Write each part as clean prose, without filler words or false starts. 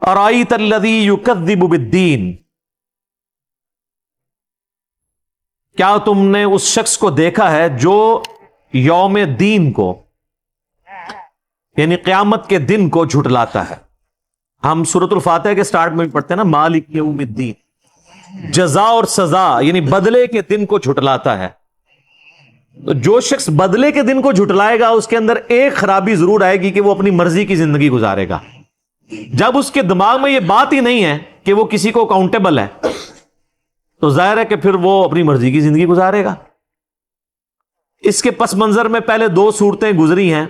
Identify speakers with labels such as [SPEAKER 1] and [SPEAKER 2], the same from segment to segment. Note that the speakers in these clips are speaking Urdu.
[SPEAKER 1] ارائیت الذی یکذب بالدین، کیا تم نے اس شخص کو دیکھا ہے جو یوم دین کو یعنی قیامت کے دن کو جھٹلاتا ہے؟ ہم سورۃ الفاتحہ کے سٹارٹ میں بھی پڑھتے ہیں نا، مالک یوم الدین، جزا اور سزا یعنی بدلے کے دن کو جھٹلاتا ہے۔ تو جو شخص بدلے کے دن کو جھٹلائے گا اس کے اندر ایک خرابی ضرور آئے گی کہ وہ اپنی مرضی کی زندگی گزارے گا۔ جب اس کے دماغ میں یہ بات ہی نہیں ہے کہ وہ کسی کو اکاؤنٹیبل ہے تو ظاہر ہے کہ پھر وہ اپنی مرضی کی زندگی گزارے گا۔ اس کے پس منظر میں پہلے دو صورتیں گزری ہیں،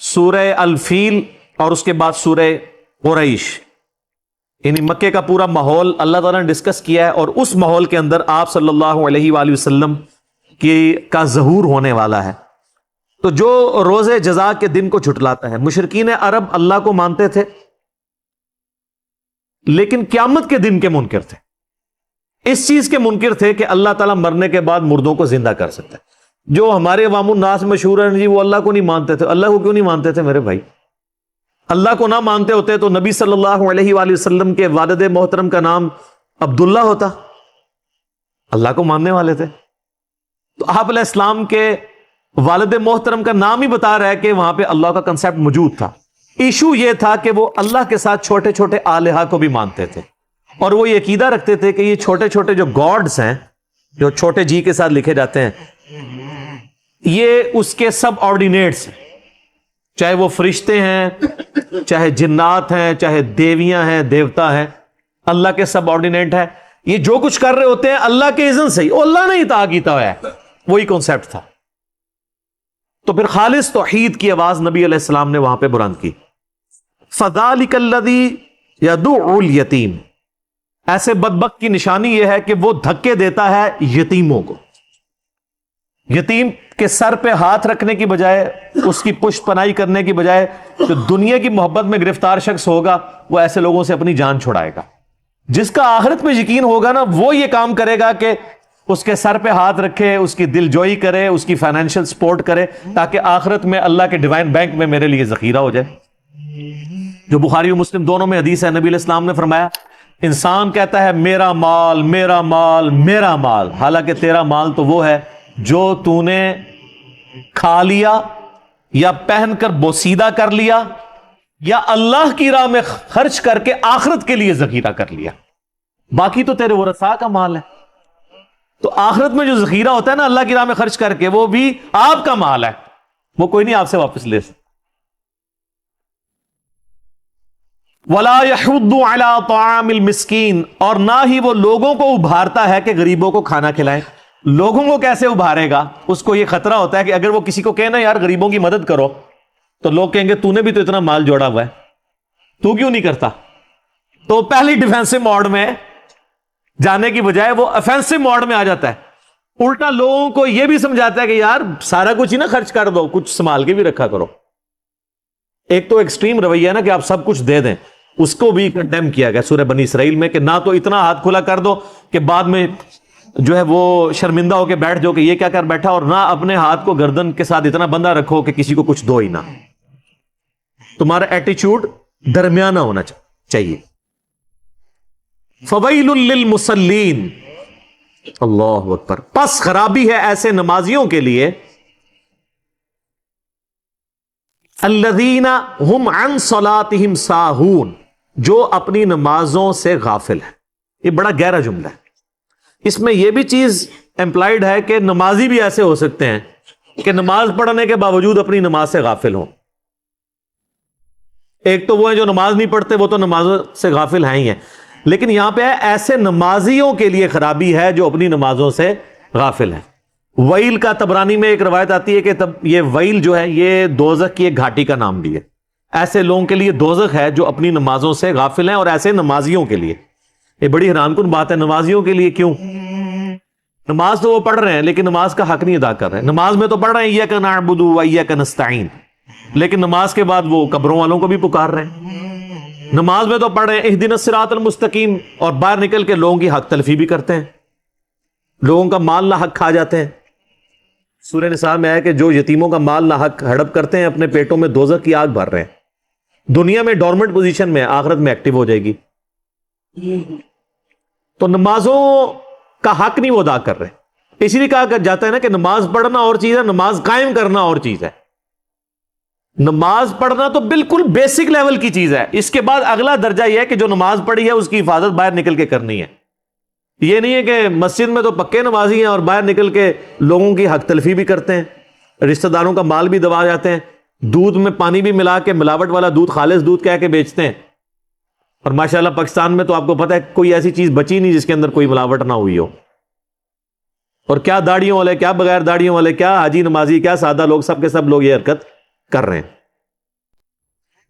[SPEAKER 1] سورہ الفیل اور اس کے بعد سورہ قریش، یعنی مکے کا پورا ماحول اللہ تعالیٰ نے ڈسکس کیا ہے، اور اس ماحول کے اندر آپ صلی اللہ علیہ وآلہ وسلم کا ظہور ہونے والا ہے۔ تو جو روز جزا کے دن کو جھٹلاتا ہے، مشرکین عرب اللہ کو مانتے تھے لیکن قیامت کے دن کے منکر تھے، اس چیز کے منکر تھے کہ اللہ تعالیٰ مرنے کے بعد مردوں کو زندہ کر سکتا ہے۔ جو ہمارے عوام الناس مشہور ہیں جی وہ اللہ کو نہیں مانتے تھے۔ اللہ کو کیوں نہیں مانتے تھے میرے بھائی؟ اللہ کو نہ مانتے ہوتے تو نبی صلی اللہ علیہ وآلہ وسلم کے والد محترم کا نام عبداللہ ہوتا، اللہ کو ماننے والے تھے۔ تو آپ علیہ السلام کے والد محترم کا نام ہی بتا رہا ہے کہ وہاں پہ اللہ کا کنسیپٹ موجود تھا۔ ایشو یہ تھا کہ وہ اللہ کے ساتھ چھوٹے چھوٹے آلہہ کو بھی مانتے تھے، اور وہ یہ عقیدہ رکھتے تھے کہ یہ چھوٹے چھوٹے جو گاڈز ہیں جو چھوٹے جی کے ساتھ لکھے جاتے ہیں، یہ اس کے سب آرڈینیٹس ہیں، چاہے وہ فرشتے ہیں، چاہے جنات ہیں، چاہے دیویاں ہیں، دیوتا ہیں، اللہ کے سب آرڈینیٹ ہے۔ یہ جو کچھ کر رہے ہوتے ہیں اللہ کے اذن سے ہی، اللہ نے عطا کیتا ہے، وہی کانسیپٹ تھا۔ تو پھر خالص توحید کی آواز نبی علیہ السلام نے وہاں پہ بلند کی، فَذَلِكَ الَّذِي يَدُعُّ الْيَتِيمَ، ایسے بدبخت کی نشانی یہ ہے کہ وہ دھکے دیتا ہے یتیموں کو۔ یتیم کے سر پہ ہاتھ رکھنے کی بجائے، اس کی پشت پناہی کرنے کی بجائے، جو دنیا کی محبت میں گرفتار شخص ہوگا وہ ایسے لوگوں سے اپنی جان چھڑائے گا۔ جس کا آخرت میں یقین ہوگا نا وہ یہ کام کرے گا کہ اس کے سر پہ ہاتھ رکھے، اس کی دل جوئی کرے، اس کی فائنینشل سپورٹ کرے، تاکہ آخرت میں اللہ کے ڈیوائن بینک میں میرے لیے ذخیرہ ہو جائے۔ جو بخاری و مسلم دونوں میں حدیث ہے، نبی علیہ السلام نے فرمایا انسان کہتا ہے میرا مال میرا مال میرا مال، حالانکہ تیرا مال تو وہ ہے جو تو نے کھا لیا یا پہن کر بوسیدہ کر لیا یا اللہ کی راہ میں خرچ کر کے آخرت کے لیے ذخیرہ کر لیا، باقی تو تیرے ورثاء کا مال ہے۔ تو آخرت میں جو ذخیرہ ہوتا ہے نا اللہ کی راہ میں خرچ کر کے، وہ بھی آپ کا مال ہے، وہ کوئی نہیں آپ سے واپس لے سکتا۔ وَلَا يَحُضُّ عَلَىٰ طَعَامِ الْمِسْكِينِ، اور نہ ہی وہ لوگوں کو ابھارتا ہے کہ غریبوں کو کھانا کھلائیں۔ لوگوں کو کیسے ابھارے گا؟ اس کو یہ خطرہ ہوتا ہے کہ اگر وہ کسی کو کہے نا یار غریبوں کی مدد کرو، تو لوگ کہیں گے تو نے بھی تو اتنا مال جوڑا ہوا ہے، تو کیوں نہیں کرتا؟ تو پہلی ڈیفینسو موڈ میں جانے کی بجائے وہ افینسو موڈ میں آ جاتا ہے، الٹا لوگوں کو یہ بھی سمجھاتا ہے کہ یار سارا کچھ ہی نہ خرچ کر دو، کچھ سنبھال کے بھی رکھا کرو۔ ایک تو ایکسٹریم رویہ ہے نا کہ آپ سب کچھ دے دیں، اس کو بھی کنڈیم کیا گیا سورہ بنی اسرائیل میں کہ نہ تو اتنا ہاتھ کھلا کر دو کہ بعد میں جو ہے وہ شرمندہ ہو کے بیٹھ جاؤ کہ یہ کیا کر بیٹھا، اور نہ اپنے ہاتھ کو گردن کے ساتھ اتنا بندہ رکھو کہ کسی کو کچھ دو ہی نہ۔ تمہارا ایٹیچیوڈ درمیانہ ہونا چاہیے۔ فَوَيْلٌ لِّلْمُصَلِّينَ، اللہ اکبر، پس خرابی ہے ایسے نمازیوں کے لیے، الذین ہم عن صلاتہم ساہون، جو اپنی نمازوں سے غافل ہے۔ یہ بڑا گہرا جملہ ہے، اس میں یہ بھی چیز امپلائیڈ ہے کہ نمازی بھی ایسے ہو سکتے ہیں کہ نماز پڑھنے کے باوجود اپنی نماز سے غافل ہوں۔ ایک تو وہ ہیں جو نماز نہیں پڑھتے، وہ تو نماز سے غافل ہیں ہی ہیں، لیکن یہاں پہ ہے ایسے نمازیوں کے لیے خرابی ہے جو اپنی نمازوں سے غافل ہیں۔ ویل کا طبرانی میں ایک روایت آتی ہے کہ یہ ویل جو ہے یہ دوزخ کی ایک گھاٹی کا نام بھی ہے۔ ایسے لوگوں کے لیے دوزخ ہے جو اپنی نمازوں سے غافل ہیں، اور ایسے نمازیوں کے لیے یہ بڑی حیران کن بات ہے۔ نمازیوں کے لیے کیوں؟ نماز تو وہ پڑھ رہے ہیں لیکن نماز کا حق نہیں ادا کر رہے ہیں۔ نماز میں تو پڑھ رہے ہیں ایاک نعبد و ایاک نستعین، لیکن نماز کے بعد وہ قبروں والوں کو بھی پکار رہے ہیں۔ نماز میں تو پڑھ رہے ہیں اہدنا الصراط المستقیم، اور باہر نکل کے لوگوں کی حق تلفی بھی کرتے ہیں، لوگوں کا مال نہ حق کھا جاتے ہیں۔ سورہ نساء میں ہے کہ جو یتیموں کا مال نہ حق ہڑپ کرتے ہیں اپنے پیٹوں میں دوزخ کی آگ بھر رہے ہیں۔ دنیا میں ڈورمنٹ پوزیشن میں، آخرت میں ایکٹیو ہو جائے گی. تو نمازوں کا حق نہیں وہ ادا کر رہے. اسی لیے کہا جاتا ہے نا کہ نماز پڑھنا اور چیز ہے، نماز قائم کرنا اور چیز ہے. نماز پڑھنا تو بالکل بیسک لیول کی چیز ہے. اس کے بعد اگلا درجہ یہ ہے کہ جو نماز پڑھی ہے اس کی حفاظت باہر نکل کے کرنی ہے. یہ نہیں ہے کہ مسجد میں تو پکے نمازی ہیں اور باہر نکل کے لوگوں کی حق تلفی بھی کرتے ہیں، رشتہ داروں کا مال بھی دبا جاتے ہیں، دودھ میں پانی بھی ملا کے ملاوٹ والا دودھ خالص دودھ کہہ کے بیچتے ہیں. اور ماشاءاللہ پاکستان میں تو آپ کو پتہ ہے کوئی ایسی چیز بچی نہیں جس کے اندر کوئی ملاوٹ نہ ہوئی ہو. اور کیا داڑھیوں والے، کیا بغیر داڑھیوں والے، کیا حاجی نمازی، کیا سادہ لوگ، سب کے سب لوگ یہ حرکت کر رہے ہیں.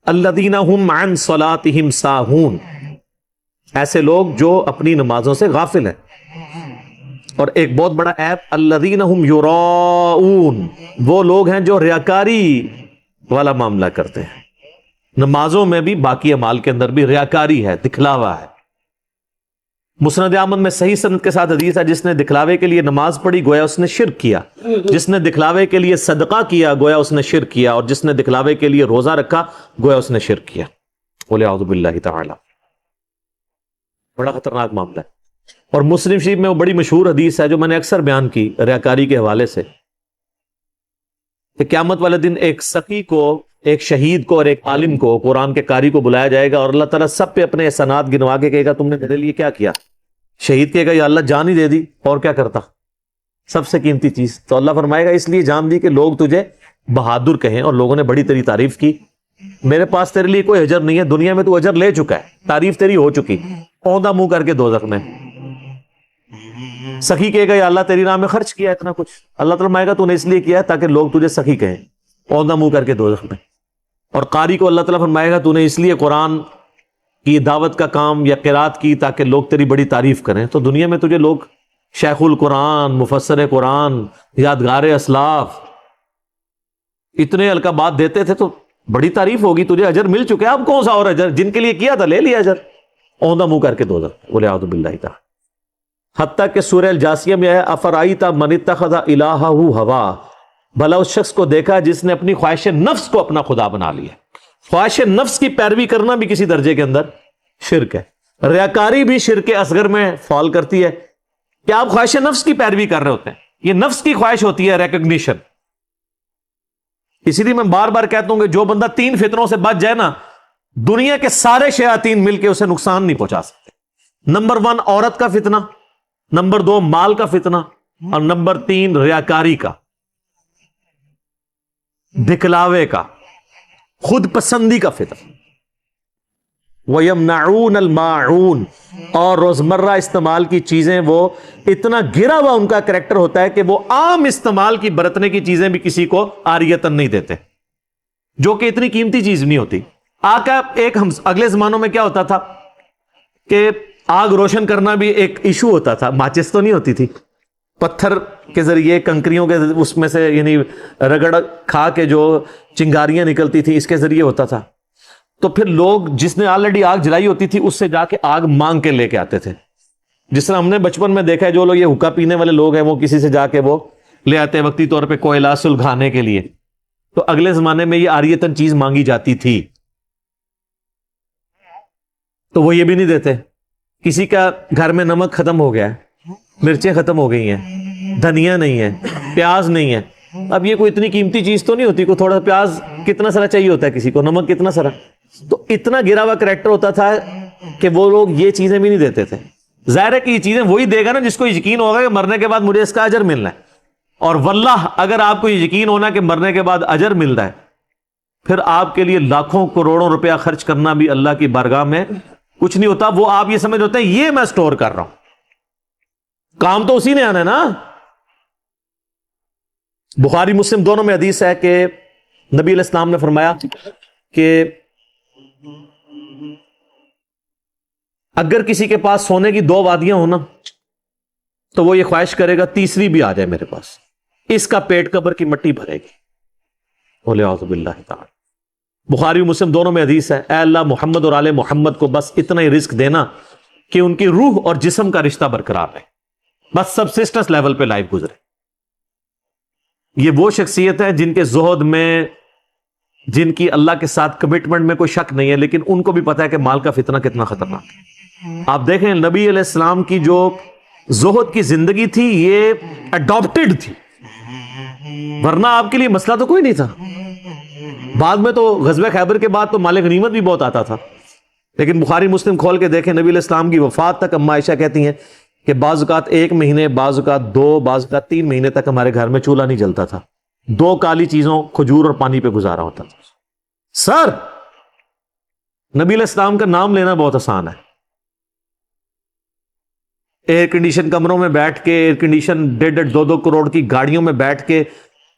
[SPEAKER 1] الذین هم عن صلاتهم ساہون، ایسے لوگ جو اپنی نمازوں سے غافل ہیں. اور ایک بہت بڑا ایپ الذین هم یراؤون، وہ لوگ ہیں جو ریاکاری والا معاملہ کرتے ہیں. نمازوں میں بھی، باقی اعمال کے اندر بھی ریاکاری ہے، دکھلاوا ہے. مسند احمد میں صحیح سند کے ساتھ حدیث ہے، جس نے دکھلاوے کے لیے نماز پڑھی گویا اس نے شرک کیا، جس نے دکھلاوے کے لیے صدقہ کیا گویا اس نے شرک کیا، اور جس نے دکھلاوے کے لیے روزہ رکھا گویا اس نے شرک کیا. قل اعوذ باللہ تعالی. بڑا خطرناک معاملہ ہے. اور مسلم شریف میں وہ بڑی مشہور حدیث ہے جو میں نے اکثر بیان کی ریاکاری کے حوالے سے، کہ قیامت والے دن ایک سخی کو، ایک شہید کو اور ایک عالم کو، قرآن کے قاری کو بلایا جائے گا، اور اللہ تعالیٰ سب پہ اپنے احسانات گنوا کے کہے گا تم نے میرے لیے کیا کیا. شہید کہے گا یا اللہ جان ہی دے دی، اور کیا کرتا، سب سے قیمتی چیز. تو اللہ فرمائے گا اس لیے جان دی کہ لوگ تجھے بہادر کہیں، اور لوگوں نے بڑی تیری تعریف کی. میرے پاس تیرے لیے کوئی اجر نہیں ہے، دنیا میں تو اجر لے چکا ہے، تعریف تیری ہو چکی، اوندا منہ کر کے دوزخ میں. سخی کہے گا یا اللہ تیری راہ میں خرچ کیا اتنا کچھ، اللہ تعالیٰ فرمائے گا تو نے اس لیے کیا ہے تاکہ لوگ تجھے سخی کہیں، اوندا منہ کر کے دوزخ میں. اور قاری کو اللہ تعالیٰ فرمائے گا تو نے اس لیے قرآن کی دعوت کا کام یا قرات کی تاکہ لوگ تیری بڑی تعریف کریں. تو دنیا میں تجھے لوگ شیخ القرآن، مفسر قرآن، یادگار اسلاف، اتنے القابات دیتے تھے، تو بڑی تعریف ہوگی، تجھے اجر مل چکے. اب کون سا اور اجر، جن کے لیے کیا تھا لے لیا اجر، اوندا منہ کر کے دوزخ. بولے اعوذ باللہ تعالی. حتیٰ کہ سورہ الجاسیہ میں ہے افرائیت من اتخذ الہہ ہوا، بھلا اس شخص کو دیکھا جس نے اپنی خواہش نفس کو اپنا خدا بنا لیا. خواہش نفس کی پیروی کرنا بھی کسی درجے کے اندر شرک ہے. ریاکاری بھی شرک اصغر میں فال کرتی ہے کہ آپ خواہش نفس کی پیروی کر رہے ہوتے ہیں. یہ نفس کی خواہش ہوتی ہے ریکگنیشن. اسی لیے میں بار بار کہتا ہوں کہ جو بندہ 3 فتنوں سے بچ جائے نا، دنیا کے سارے شیاطین مل کے اسے نقصان نہیں پہنچا سکتے. نمبر 1 عورت کا فتنہ، نمبر 2 مال کا فتنہ، اور نمبر 3 ریاکاری کا، دکھلاوے کا، خود پسندی کا فتنہ. وَيَمْنَعُونَ الْمَاعُونَ، اور روزمرہ استعمال کی چیزیں وہ اتنا گرا ہوا ان کا کریکٹر ہوتا ہے کہ وہ عام استعمال کی برتنے کی چیزیں بھی کسی کو عاریتاً نہیں دیتے، جو کہ اتنی قیمتی چیز نہیں ہوتی. آقا ایک اگلے زمانوں میں کیا ہوتا تھا کہ آگ روشن کرنا بھی ایک ایشو ہوتا تھا. ماچس تو نہیں ہوتی تھی، پتھر کے ذریعے، کنکریوں کے اس میں سے یعنی رگڑ کھا کے جو چنگاریاں نکلتی تھی اس کے ذریعے ہوتا تھا. تو پھر لوگ جس نے آلریڈی آگ جلائی ہوتی تھی اس سے جا کے آگ مانگ کے لے کے آتے تھے. جس طرح ہم نے بچپن میں دیکھا ہے جو لوگ یہ حقہ پینے والے لوگ ہیں وہ کسی سے جا کے وہ لے آتے ہیں وقتی طور پہ کوئلہ سلگھانے کے لیے. تو اگلے زمانے میں یہ عاریتاً چیز مانگی جاتی تھی، تو وہ یہ بھی نہیں دیتے. کسی کا گھر میں نمک ختم ہو گیا ہے، مرچیں ختم ہو گئی ہیں، دھنیا نہیں ہے، پیاز نہیں ہے. اب یہ کوئی اتنی قیمتی چیز تو نہیں ہوتی، کوئی تھوڑا پیاز کتنا سارا چاہیے ہوتا ہے کسی کو، نمک کتنا سارا. تو اتنا گرا ہوا کریکٹر ہوتا تھا کہ وہ لوگ یہ چیزیں بھی نہیں دیتے تھے. ظاہر ہے کہ یہ چیزیں وہی دے گا نا جس کو یقین ہوگا کہ مرنے کے بعد مجھے اس کا اجر ملنا ہے. اور واللہ اگر آپ کو یقین ہونا کہ مرنے کے بعد اجر مل رہا ہے، پھر آپ کے لیے لاکھوں کروڑوں روپیہ خرچ کرنا بھی اللہ کی بارگاہ میں کچھ نہیں ہوتا. وہ آپ یہ سمجھ ہوتے ہیں یہ میں سٹور کر رہا ہوں، کام تو اسی نے آنا ہے نا. بخاری مسلم دونوں میں حدیث ہے کہ نبی علیہ السلام نے فرمایا کہ اگر کسی کے پاس سونے کی 2 وادیاں ہونا تو وہ یہ خواہش کرے گا تیسری بھی آ جائے میرے پاس، اس کا پیٹ قبر کی مٹی بھرے گی. بولے اعوذ باللہ تعالی. بخاری و مسلم دونوں میں حدیث ہے اے اللہ محمد اور آل محمد کو بس اتنا ہی رزق دینا کہ ان کی روح اور جسم کا رشتہ برقرار رہے، بس سبسسٹنس لیول پہ لائف گزرے. یہ وہ شخصیت ہے جن کے زہد میں جن کی اللہ کے ساتھ کمٹمنٹ میں کوئی شک نہیں ہے، لیکن ان کو بھی پتا ہے کہ مال کا فتنہ کتنا خطرناک ہے۔ آپ دیکھیں نبی علیہ السلام کی جو زہد کی زندگی تھی یہ اڈاپٹڈ تھی، ورنہ آپ کے لیے مسئلہ تو کوئی نہیں تھا۔ بعد میں تو غزوہ خیبر کے بعد تو مال غنیمت بھی بہت آتا تھا، لیکن بخاری مسلم کھول کے دیکھیں نبی علیہ السلام کی وفات تک اما عائشہ کہتی ہیں کہ بعض اوقات 1 مہینے، بعض اوقات 2، بعض اوقات 3 مہینے تک ہمارے گھر میں چولہا نہیں جلتا تھا، 2 کالی چیزوں کھجور اور پانی پہ گزارا ہوتا تھا۔ سر، نبی علیہ السلام کا نام لینا بہت آسان ہے، ایئر کنڈیشن کمروں میں بیٹھ کے، ایئر کنڈیشن 1.5-2 کروڑ کی گاڑیوں میں بیٹھ کے،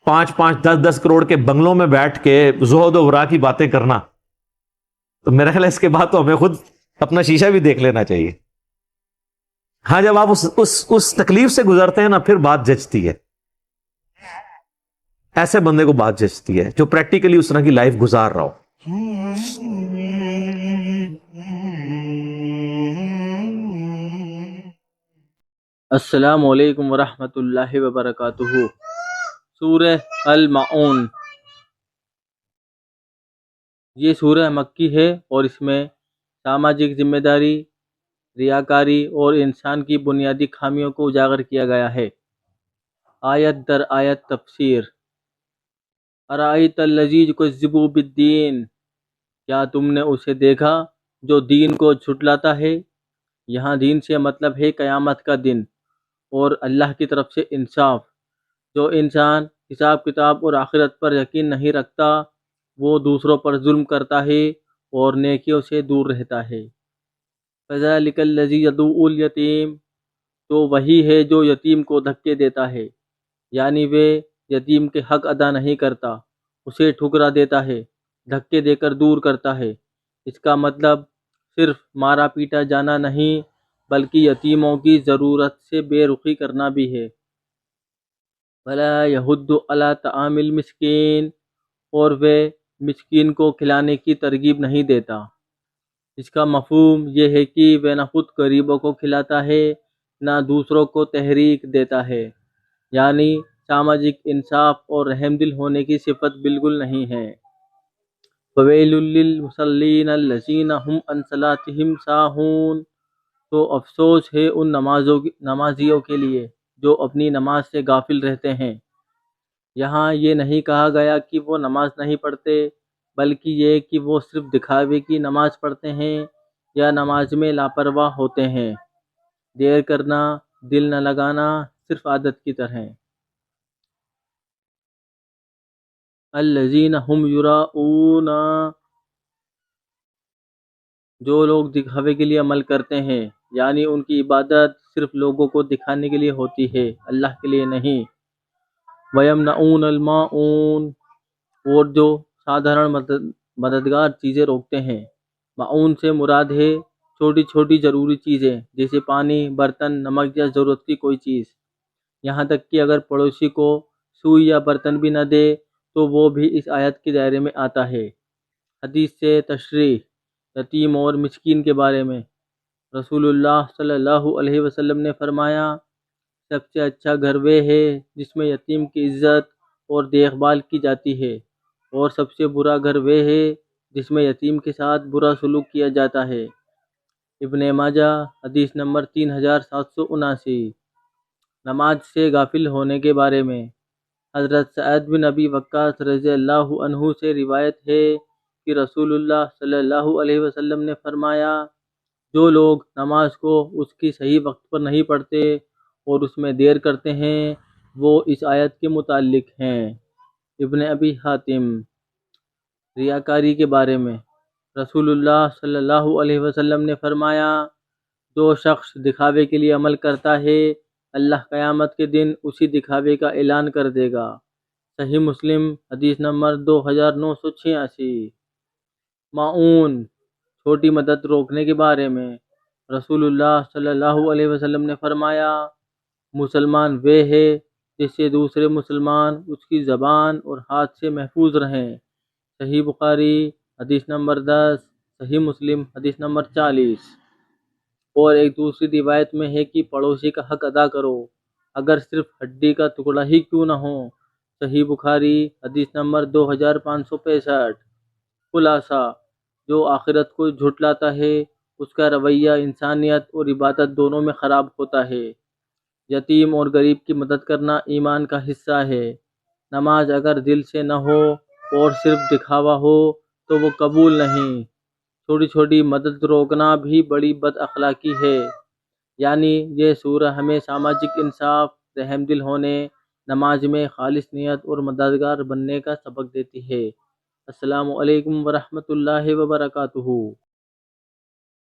[SPEAKER 1] 5-5 10-10 کروڑ کے بنگلوں میں بیٹھ کے زہد و ورا کی باتیں کرنا، تو میرا خیال ہے اس کے بعد تو ہمیں خود اپنا شیشہ بھی دیکھ لینا چاہیے۔ ہاں، جب آپ اس تکلیف سے گزرتے ہیں نا، پھر بات جچتی ہے، ایسے بندے کو بات جچتی ہے جو پریکٹیکلی اس طرح کی لائف گزار رہا ہو۔
[SPEAKER 2] السلام علیکم ورحمۃ اللہ وبرکاتہ۔ سورہ المعون، یہ سورہ مکی ہے اور اس میں سماجک ذمہ داری، ریاکاری اور انسان کی بنیادی خامیوں کو اجاگر کیا گیا ہے۔ آیت در آیت تفسیر۔ ارائیت الذی یکذب بالدین، کیا تم نے اسے دیکھا جو دین کو جھٹلاتا ہے؟ یہاں دین سے مطلب ہے قیامت کا دن اور اللہ کی طرف سے انصاف۔ جو انسان حساب کتاب اور آخرت پر یقین نہیں رکھتا، وہ دوسروں پر ظلم کرتا ہے اور نیکیوں سے دور رہتا ہے۔ فذلک الذی یدعو الیتیم، تو وہی ہے جو یتیم کو دھکے دیتا ہے، یعنی وہ یتیم کے حق ادا نہیں کرتا، اسے ٹھکرا دیتا ہے، دھکے دے کر دور کرتا ہے۔ اس کا مطلب صرف مارا پیٹا جانا نہیں، بلکہ یتیموں کی ضرورت سے بے رخی کرنا بھی ہے۔ ولا یحض علی طعام المسکین، اور وہ مسکین کو کھلانے کی ترغیب نہیں دیتا۔ اس کا مفہوم یہ ہے کہ وہ نہ خود غریبوں کو کھلاتا ہے نہ دوسروں کو تحریک دیتا ہے، یعنی سماجک انصاف اور رحم دل ہونے کی صفت بالکل نہیں ہے۔ فویل للمصلین الذین هم عن صلاتهم ساہون، تو افسوس ہے ان نمازیوں کے لیے جو اپنی نماز سے غافل رہتے ہیں۔ یہاں یہ نہیں کہا گیا کہ وہ نماز نہیں پڑھتے، بلکہ یہ کہ وہ صرف دکھاوے کی نماز پڑھتے ہیں یا نماز میں لاپرواہ ہوتے ہیں۔ دیر کرنا، دل نہ لگانا صرف عادت کی طرح۔ الذین هم یراؤون، جو لوگ دکھاوے کے لیے عمل کرتے ہیں، یعنی ان کی عبادت صرف لوگوں کو دکھانے کے لیے ہوتی ہے، اللہ کے لیے نہیں۔ وَيَمْنَعُونَ الْمَاعُونَ، اور جو سادھارن مددگار چیزیں روکتے ہیں۔ معون سے مراد ہے چھوٹی چھوٹی ضروری چیزیں، جیسے پانی، برتن، نمک یا ضرورت کی کوئی چیز۔ یہاں تک کہ اگر پڑوسی کو سوئی یا برتن بھی نہ دے تو وہ بھی اس آیت کے دائرے میں آتا ہے۔ حدیث سے تشریح یتیم اور مسکین کے بارے میں۔ رسول اللہ صلی اللہ علیہ وسلم نے فرمایا، سب سے اچھا گھر وہ ہے جس میں یتیم کی عزت اور دیکھ بھال کی جاتی ہے، اور سب سے برا گھر وہ ہے جس میں یتیم کے ساتھ برا سلوک کیا جاتا ہے۔ ابن ماجہ حدیث نمبر 3779۔ نماز سے غافل ہونے کے بارے میں۔ حضرت سعد بن ابی وقاص رضی اللہ عنہ سے روایت ہے کہ رسول اللہ صلی اللہ علیہ وسلم نے فرمایا، جو لوگ نماز کو اس کی صحیح وقت پر نہیں پڑھتے اور اس میں دیر کرتے ہیں، وہ اس آیت کے متعلق ہیں۔ ابن ابی حاتم۔ ریاکاری کے بارے میں۔ رسول اللہ صلی اللہ علیہ وسلم نے فرمایا، جو شخص دکھاوے کے لیے عمل کرتا ہے، اللہ قیامت کے دن اسی دکھاوے کا اعلان کر دے گا۔ صحیح مسلم حدیث نمبر 2986۔ معون، چھوٹی مدد روکنے کے بارے میں۔ رسول اللہ صلی اللہ علیہ وسلم نے فرمایا، مسلمان وہ ہے جس سے دوسرے مسلمان اس کی زبان اور ہاتھ سے محفوظ رہیں۔ صحیح بخاری حدیث نمبر 10، صحیح مسلم حدیث نمبر 40۔ اور ایک دوسری روایت میں ہے کہ پڑوسی کا حق ادا کرو، اگر صرف ہڈی کا ٹکڑا ہی کیوں نہ ہو۔ صحیح بخاری حدیث نمبر 2565۔ خلاصہ، جو آخرت کو جھٹلاتا ہے اس کا رویہ انسانیت اور عبادت دونوں میں خراب ہوتا ہے۔ یتیم اور غریب کی مدد کرنا ایمان کا حصہ ہے۔ نماز اگر دل سے نہ ہو اور صرف دکھاوا ہو تو وہ قبول نہیں۔ چھوٹی چھوٹی مدد روکنا بھی بڑی بد اخلاقی ہے۔ یعنی یہ سورہ ہمیں سماجک انصاف، رحم دل ہونے، نماز میں خالص نیت اور مددگار بننے کا سبق دیتی ہے۔ السلام علیکم ورحمۃ اللہ وبرکاتہ۔